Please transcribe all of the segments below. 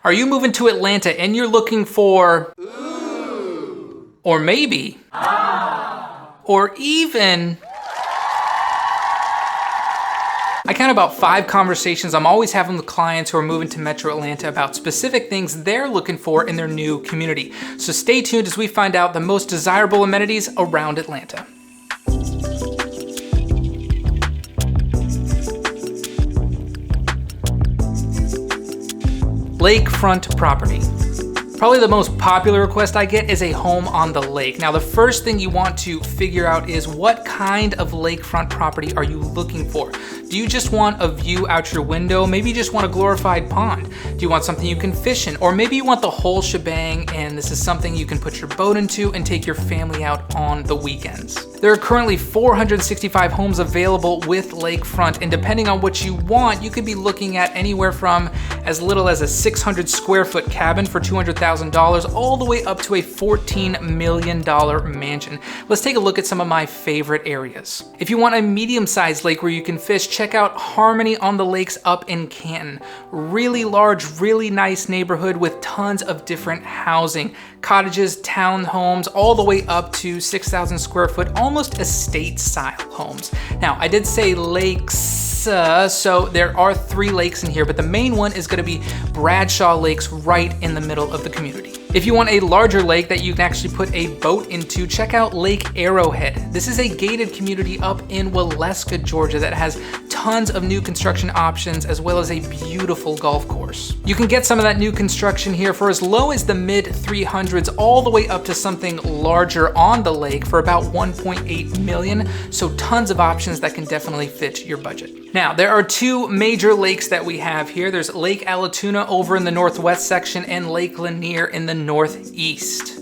Are you moving to Atlanta and you're looking for ooh, or maybe or even I count about 5 conversations I'm always having with clients who are moving to Metro Atlanta about specific things they're looking for in their new community. So stay tuned as we find out the most desirable amenities around Atlanta. Lakefront property. Probably the most popular request I get is a home on the lake. Now, the first thing you want to figure out is what kind of lakefront property are you looking for? Do you just want a view out your window? Maybe you just want a glorified pond. Do you want something you can fish in? Or maybe you want the whole shebang and this is something you can put your boat into and take your family out on the weekends. There are currently 465 homes available with lakefront, and depending on what you want, you could be looking at anywhere from as little as a 600 square foot cabin for $200,000 all the way up to a $14 million mansion. Let's take a look at some of my favorite areas. If you want a medium-sized lake where you can fish, check out Harmony on the Lakes up in Canton. Really large, really nice neighborhood with tons of different housing. Cottages, townhomes, all the way up to 6,000 square foot, almost estate-style homes. Now, I did say lakes, so there are 3 lakes in here, but the main one is gonna be Bradshaw Lakes right in the middle of the community. If you want a larger lake that you can actually put a boat into, check out Lake Arrowhead. This is a gated community up in Waleska, Georgia that has tons of new construction options as well as a beautiful golf course. You can get some of that new construction here for as low as the mid 300s all the way up to something larger on the lake for about 1.8 million, so tons of options that can definitely fit your budget. Now, there are 2 major lakes that we have here. There's Lake Allatoona over in the northwest section and Lake Lanier in the northeast.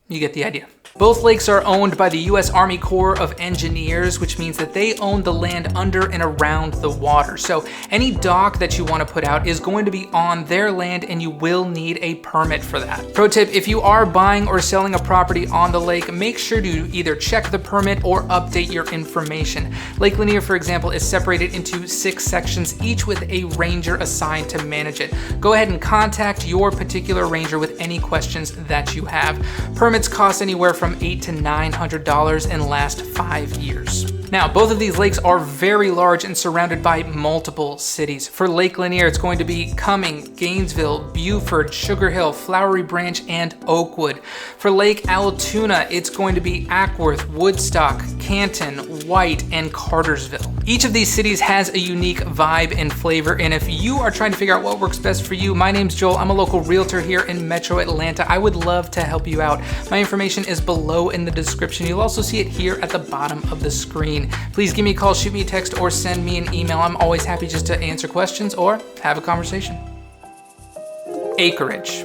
You get the idea. Both lakes are owned by the U.S. Army Corps of Engineers, which means that they own the land under and around the water. So any dock that you want to put out is going to be on their land and you will need a permit for that. Pro tip, if you are buying or selling a property on the lake, make sure to either check the permit or update your information. Lake Lanier, for example, is separated into 6 sections, each with a ranger assigned to manage it. Go ahead and contact your particular ranger with any questions that you have. Permits cost anywhere from $800 to $900 and last 5 years. Now, both of these lakes are very large and surrounded by multiple cities. For Lake Lanier, it's going to be Cumming, Gainesville, Buford, Sugar Hill, Flowery Branch, and Oakwood. For Lake Allatoona, it's going to be Ackworth, Woodstock, Canton, White, and Cartersville. Each of these cities has a unique vibe and flavor, and if you are trying to figure out what works best for you, my name's Joel. I'm a local realtor here in Metro Atlanta. I would love to help you out. My information is below in the description. You'll also see it here at the bottom of the screen. Please give me a call, shoot me a text, or send me an email. I'm always happy just to answer questions or have a conversation. Acreage.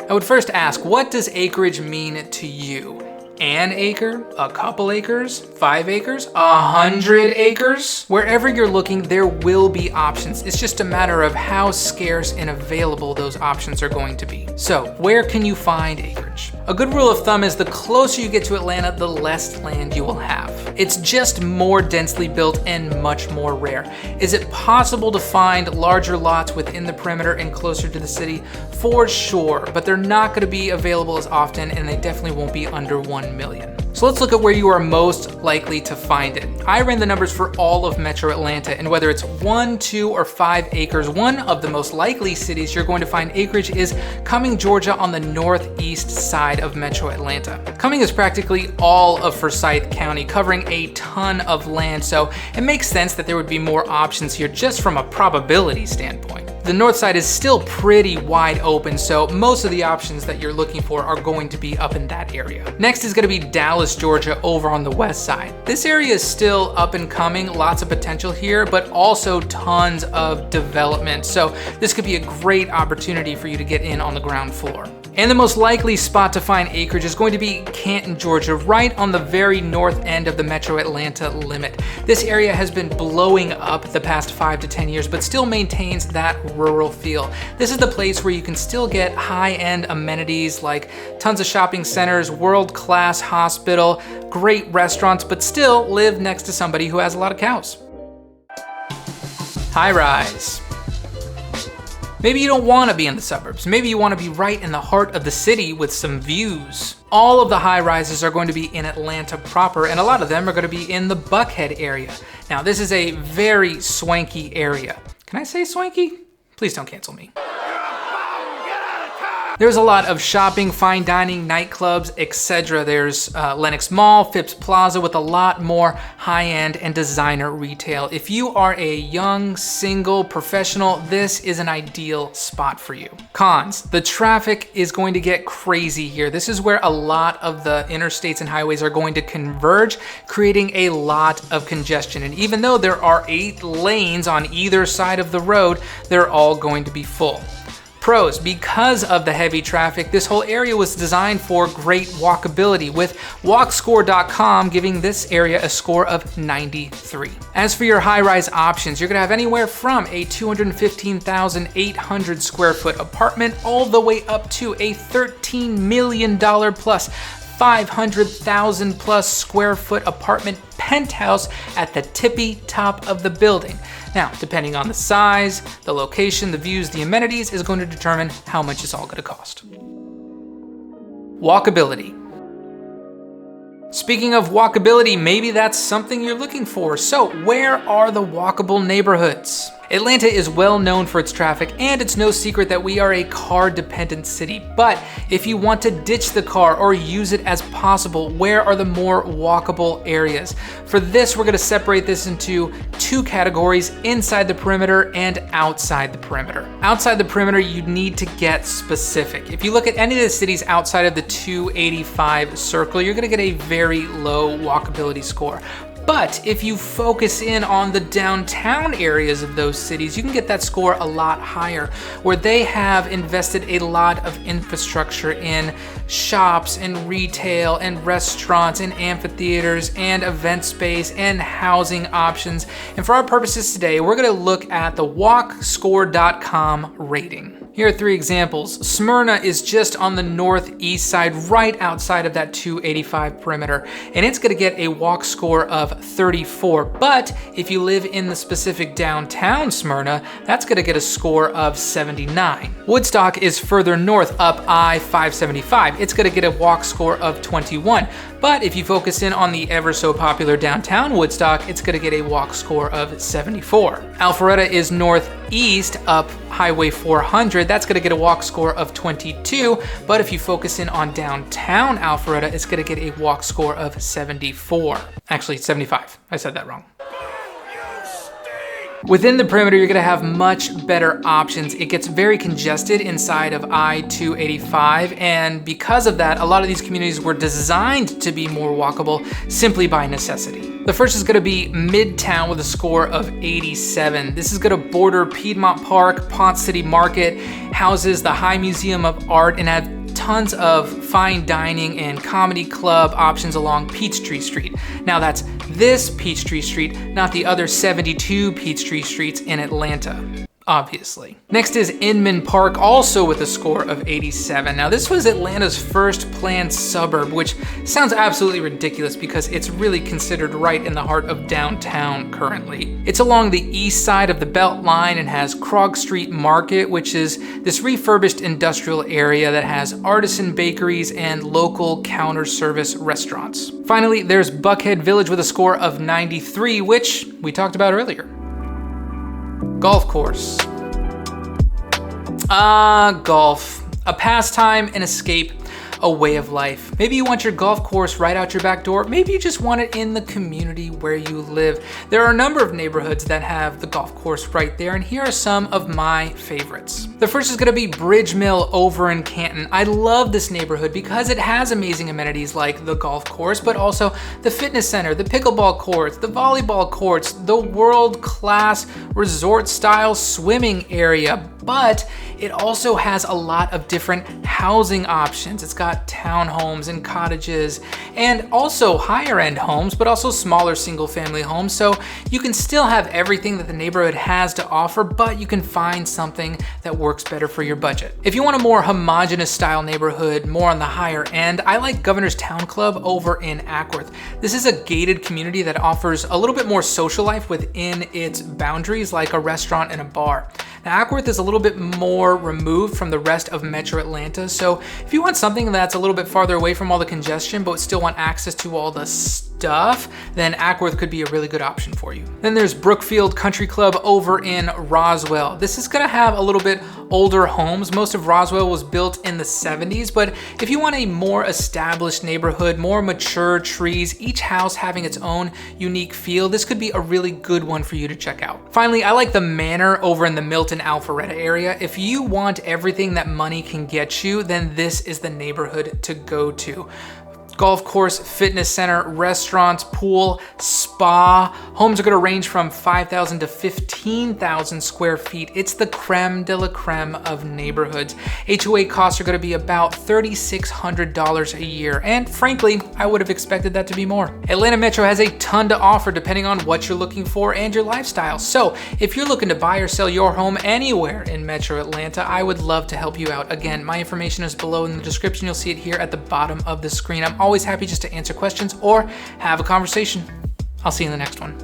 I would first ask, what does acreage mean to you? An acre, a couple acres, 5 acres, 100 acres? Wherever you're looking, there will be options. It's just a matter of how scarce and available those options are going to be. So, where can you find acreage? A good rule of thumb is the closer you get to Atlanta, the less land you will have. It's just more densely built and much more rare. Is it possible to find larger lots within the perimeter and closer to the city? For sure, but they're not going to be available as often and they definitely won't be under 1 million. So let's look at where you are most likely to find it. I ran the numbers for all of Metro Atlanta, and whether it's 1, 2, or 5 acres, one of the most likely cities you're going to find acreage is Cumming, Georgia, on the northeast side of Metro Atlanta. Cumming is practically all of Forsyth County, covering a ton of land, so it makes sense that there would be more options here just from a probability standpoint. The north side is still pretty wide open, so most of the options that you're looking for are going to be up in that area. Next is going to be Dallas, Georgia, over on the west side. This area is still up and coming, lots of potential here, but also tons of development. So this could be a great opportunity for you to get in on the ground floor. And the most likely spot to find acreage is going to be Canton, Georgia, right on the very north end of the Metro Atlanta limit. This area has been blowing up the past 5 to 10 years, but still maintains that rural feel. This is the place where you can still get high-end amenities like tons of shopping centers, world-class hospital, great restaurants, but still live next to somebody who has a lot of cows. High rise. Maybe you don't want to be in the suburbs. Maybe you want to be right in the heart of the city with some views. All of the high rises are going to be in Atlanta proper, and a lot of them are going to be in the Buckhead area. Now, this is a very swanky area. Can I say swanky? Please don't cancel me. There's a lot of shopping, fine dining, nightclubs, etc. There's Lenox Mall, Phipps Plaza with a lot more high-end and designer retail. If you are a young, single, professional, this is an ideal spot for you. Cons, the traffic is going to get crazy here. This is where a lot of the interstates and highways are going to converge, creating a lot of congestion. And even though there are 8 lanes on either side of the road, they're all going to be full. Pros, because of the heavy traffic, this whole area was designed for great walkability, with walkscore.com giving this area a score of 93. As for your high-rise options, you're gonna have anywhere from a 215,800 square foot apartment all the way up to a $13 million plus 500,000 plus square foot apartment penthouse at the tippy top of the building. Now, depending on the size, the location, the views, the amenities is going to determine how much it's all going to cost. Walkability. Speaking of walkability, maybe that's something you're looking for. So, where are the walkable neighborhoods? Atlanta is well known for its traffic, and it's no secret that we are a car-dependent city. But if you want to ditch the car or use it as possible, where are the more walkable areas? For this, we're going to separate this into 2 categories: inside the perimeter and outside the perimeter. Outside the perimeter, you need to get specific. If you look at any of the cities outside of the 285 circle, you're going to get a very low walkability score. But if you focus in on the downtown areas of those cities, you can get that score a lot higher, where they have invested a lot of infrastructure in shops and retail and restaurants and amphitheaters and event space and housing options. And for our purposes today, we're gonna look at the walkscore.com rating. Here are 3 examples. Smyrna is just on the northeast side, right outside of that 285 perimeter, and it's gonna get a walk score of 34. But if you live in the specific downtown Smyrna, that's gonna get a score of 79. Woodstock is further north up I-575. It's gonna get a walk score of 21. But if you focus in on the ever so popular downtown Woodstock, it's gonna get a walk score of 74. Alpharetta is northeast up Highway 400. That's gonna get a walk score of 22. But if you focus in on downtown Alpharetta, it's gonna get a walk score of 74. Actually, 75. I said that wrong. Within the perimeter, you're gonna have much better options. It gets very congested inside of I-285, and because of that, a lot of these communities were designed to be more walkable simply by necessity. The first is gonna be Midtown with a score of 87. This is gonna border Piedmont Park, Ponce City Market, houses the High Museum of Art, and have tons of fine dining and comedy club options along Peachtree Street. Now that's this Peachtree Street, not the other 72 Peachtree Streets in Atlanta, obviously. Next is Inman Park, also with a score of 87. Now this was Atlanta's first planned suburb, which sounds absolutely ridiculous because it's really considered right in the heart of downtown currently. It's along the east side of the Belt Line and has Krog Street Market, which is this refurbished industrial area that has artisan bakeries and local counter service restaurants. Finally, there's Buckhead Village with a score of 93, which we talked about earlier. Golf course. Golf. A pastime, an escape, a way of life. Maybe you want your golf course right out your back door. Maybe you just want it in the community where you live. There are a number of neighborhoods that have the golf course right there, and here are some of my favorites. The first is gonna be Bridge Mill over in Canton. I love this neighborhood because it has amazing amenities like the golf course, but also the fitness center, the pickleball courts, the volleyball courts, the world-class resort-style swimming area, but it also has a lot of different housing options. It's got townhomes and cottages and also higher end homes, but also smaller single family homes. So you can still have everything that the neighborhood has to offer, but you can find something that works better for your budget. If you want a more homogeneous style neighborhood, more on the higher end, I like Governor's Town Club over in Ackworth. This is a gated community that offers a little bit more social life within its boundaries, like a restaurant and a bar. Now, Ackworth is a little bit more removed from the rest of Metro Atlanta, so if you want something that's a little bit farther away from all the congestion but still want access to all the stuff, then Ackworth could be a really good option for you. Then there's Brookfield Country Club over in Roswell. This is gonna have a little bit older homes. Most of Roswell was built in the 70s, but if you want a more established neighborhood, more mature trees, each house having its own unique feel, this could be a really good one for you to check out. Finally, I like the Manor over in the Milton Alpharetta area. If you want everything that money can get you, then this is the neighborhood to go to. Golf course, fitness center, restaurants, pool, spa. Homes are gonna range from 5,000 to 15,000 square feet. It's the creme de la creme of neighborhoods. HOA costs are gonna be about $3,600 a year. And frankly, I would have expected that to be more. Atlanta Metro has a ton to offer depending on what you're looking for and your lifestyle. So if you're looking to buy or sell your home anywhere in Metro Atlanta, I would love to help you out. Again, my information is below in the description. You'll see it here at the bottom of the screen. I'm always happy just to answer questions or have a conversation. I'll see you in the next one.